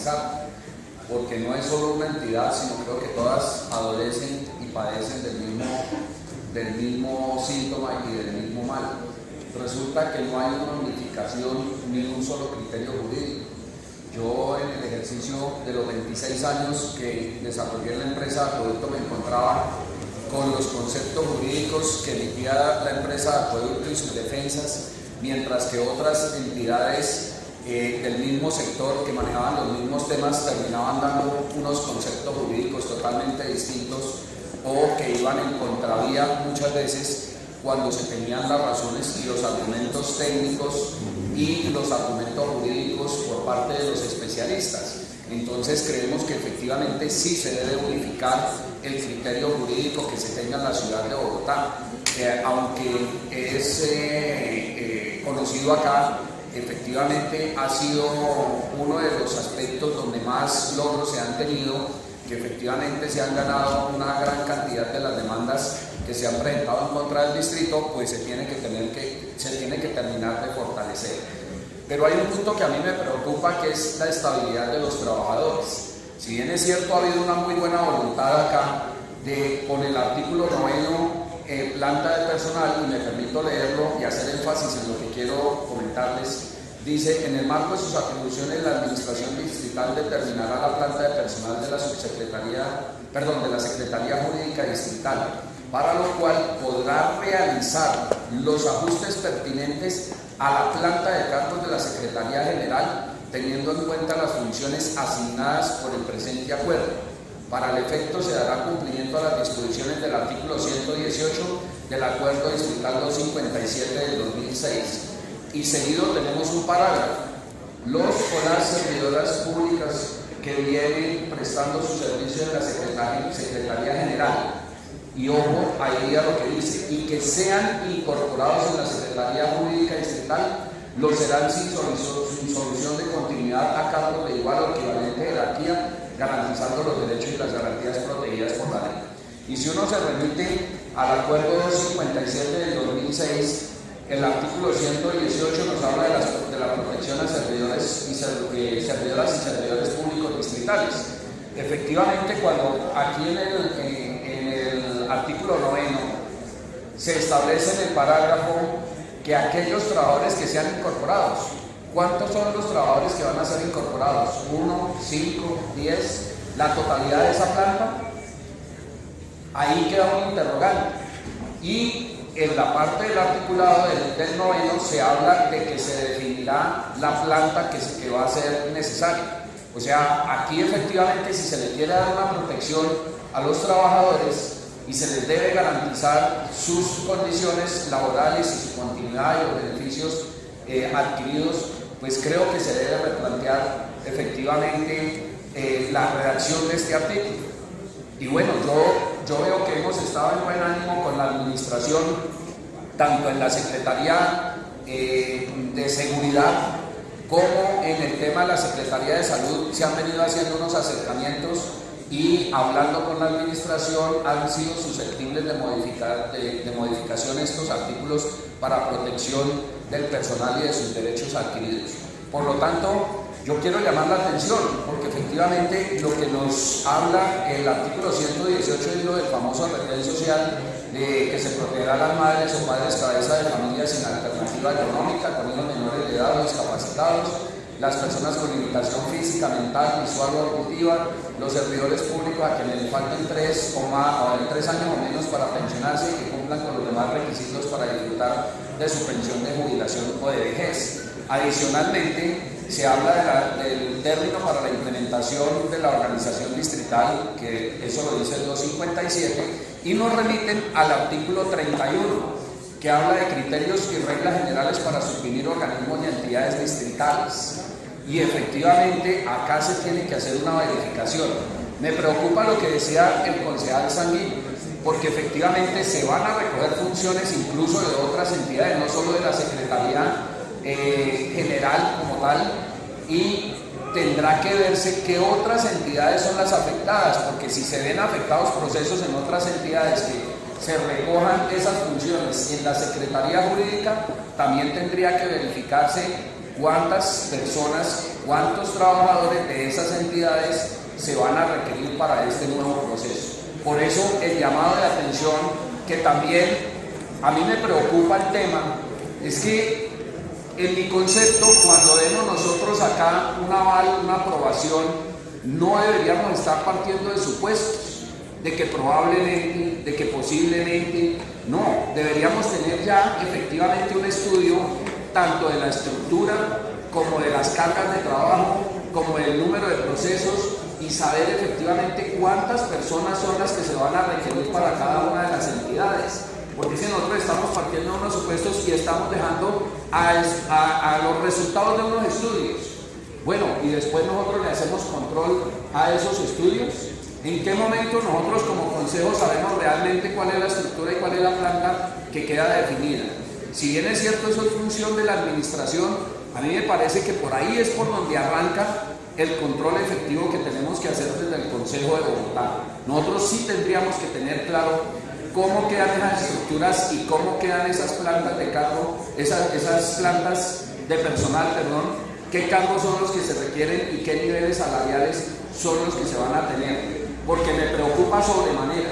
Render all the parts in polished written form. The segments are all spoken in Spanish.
fortalecer, porque no es solo una entidad, sino creo que todas adolecen y padecen del mismo síntoma y del mismo mal. Resulta que no hay una unificación ni un solo criterio jurídico. Yo en el ejercicio de los 26 años que desarrollé la empresa Acueducto me encontraba con los conceptos jurídicos que emitía la empresa Acueducto y sus defensas, mientras que otras entidades del mismo sector que manejaban los mismos temas terminaban dando unos conceptos jurídicos totalmente distintos o que iban en contravía muchas veces cuando se tenían las razones y los argumentos técnicos y los argumentos jurídicos por parte de los especialistas. Entonces creemos que efectivamente sí se debe unificar el criterio jurídico que se tenga en la ciudad de Bogotá, aunque es conocido acá, efectivamente ha sido uno de los aspectos donde más logros se han tenido, que efectivamente se han ganado una gran cantidad de las demandas que se han presentado en contra del distrito, pues se tiene que terminar de fortalecer. Pero hay un punto que a mí me preocupa, que es la estabilidad de los trabajadores. Si bien es cierto, ha habido una muy buena voluntad acá con el artículo 9, planta de personal, y me permito leerlo y hacer énfasis en lo que quiero comentarles. Dice: en el marco de sus atribuciones, la administración distrital determinará la planta de personal de la Secretaría Jurídica Distrital, para lo cual podrá realizar los ajustes pertinentes a la planta de cargos de la Secretaría General, teniendo en cuenta las funciones asignadas por el presente acuerdo. Para el efecto se dará cumplimiento a las disposiciones del artículo 118 del Acuerdo Distrital 257 del 2006. Y seguido tenemos un parágrafo: los o las servidoras públicas que vienen prestando su servicio en la Secretaría General, y ojo ahí a lo que dice, y que sean incorporados en la Secretaría Jurídica Distrital, lo serán sin solución de continuidad a cargo de igual o equivalente jerarquía, garantizando los derechos y las garantías protegidas por la ley. Y si uno se remite al Acuerdo 257 del 2006, el artículo 118 nos habla de la protección a servidoras y servidores públicos distritales. Efectivamente, cuando aquí en el artículo 9 se establece en el parágrafo que aquellos trabajadores que sean incorporados, ¿cuántos son los trabajadores que van a ser incorporados? ¿1, 5, 10? ¿La totalidad de esa planta? Ahí queda un interrogante. Y en la parte del articulado del 9 se habla de que se definirá la planta que va a ser necesaria. O sea, aquí efectivamente, si se le quiere dar una protección a los trabajadores y se les debe garantizar sus condiciones laborales y su continuidad y los beneficios adquiridos, pues creo que se debe replantear efectivamente la redacción de este artículo. Y bueno, yo veo que hemos estado en buen ánimo con la administración, tanto en la Secretaría de Seguridad como en el tema de la Secretaría de Salud. Se han venido haciendo unos acercamientos y hablando con la administración han sido susceptibles de modificación estos artículos para protección del personal y de sus derechos adquiridos. Por lo tanto, yo quiero llamar la atención, porque efectivamente lo que nos habla el artículo 118 es lo del famoso retén social, de que se protegerá a las madres o padres cabeza de familia sin alternativa económica, con hijos menores de edad o discapacitados, las personas con limitación física, mental, visual o auditiva, los servidores públicos a quienes le falten 3 años o menos para pensionarse y que cumplan con los demás requisitos para disfrutar de su pensión de jubilación o de vejez. Adicionalmente, se habla del término para la implementación de la organización distrital, que eso lo dice el 257, y nos remiten al artículo 31, que habla de criterios y reglas generales para suprimir organismos y entidades distritales. Y efectivamente, acá se tiene que hacer una verificación. Me preocupa lo que decía el concejal Sanguino, porque efectivamente se van a recoger funciones incluso de otras entidades, no solo de la Secretaría General como tal, y tendrá que verse qué otras entidades son las afectadas, porque si se ven afectados procesos en otras entidades que se recojan esas funciones en la Secretaría Jurídica, también tendría que verificarse cuántas personas, cuántos trabajadores de esas entidades entidades se van a requerir para este nuevo proceso. Por eso el llamado de atención, que también a mí me preocupa el tema, es que en mi concepto, cuando demos nosotros acá un aval, una aprobación, no deberíamos estar partiendo de supuestos, de que probablemente, de que posiblemente, no, deberíamos tener ya efectivamente un estudio tanto de la estructura como de las cargas de trabajo, como del número de procesos y saber efectivamente cuántas personas son las que se van a requerir para cada una de las entidades. Porque si nosotros estamos partiendo de unos supuestos y estamos dejando a los resultados de unos estudios, bueno, y después nosotros le hacemos control a esos estudios. ¿En qué momento nosotros como consejo sabemos realmente cuál es la estructura y cuál es la planta que queda definida? Si bien es cierto, eso es función de la administración, a mí me parece que por ahí es por donde arranca el control efectivo que tenemos que hacer desde el Consejo de Bogotá. Nosotros sí tendríamos que tener claro cómo quedan esas estructuras y cómo quedan esas plantas de cargo, esas plantas de personal, perdón, qué cargos son los que se requieren y qué niveles salariales son los que se van a tener. Porque me preocupa sobremanera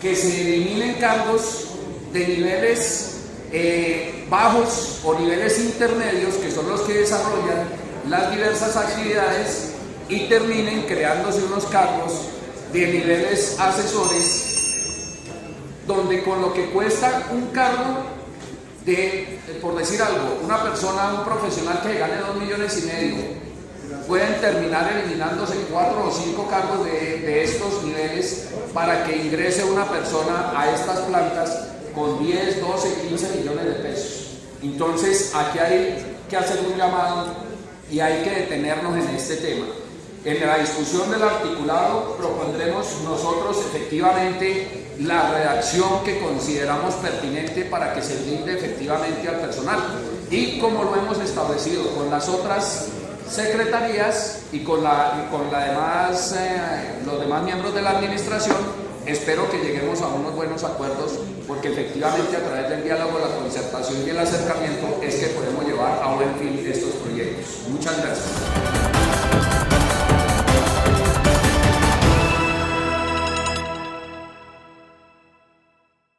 que se eliminen cargos de niveles bajos o niveles intermedios, que son los que desarrollan las diversas actividades, y terminen creándose unos cargos de niveles asesores, donde con lo que cuesta un cargo de, por decir algo, una persona, un profesional que gane 2,5 millones, pueden terminar eliminándose 4 o 5 cargos de estos niveles para que ingrese una persona a estas plantas con 10, 12, 15 millones de pesos. Entonces aquí hay que hacer un llamado y hay que detenernos en este tema. En la discusión del articulado propondremos nosotros efectivamente la redacción que consideramos pertinente para que se brinde efectivamente al personal, y como lo hemos establecido con las otras secretarías y con los demás miembros de la administración, espero que lleguemos a unos buenos acuerdos, porque efectivamente a través del diálogo, la concertación y el acercamiento es que podemos llevar a buen fin estos proyectos. Muchas gracias.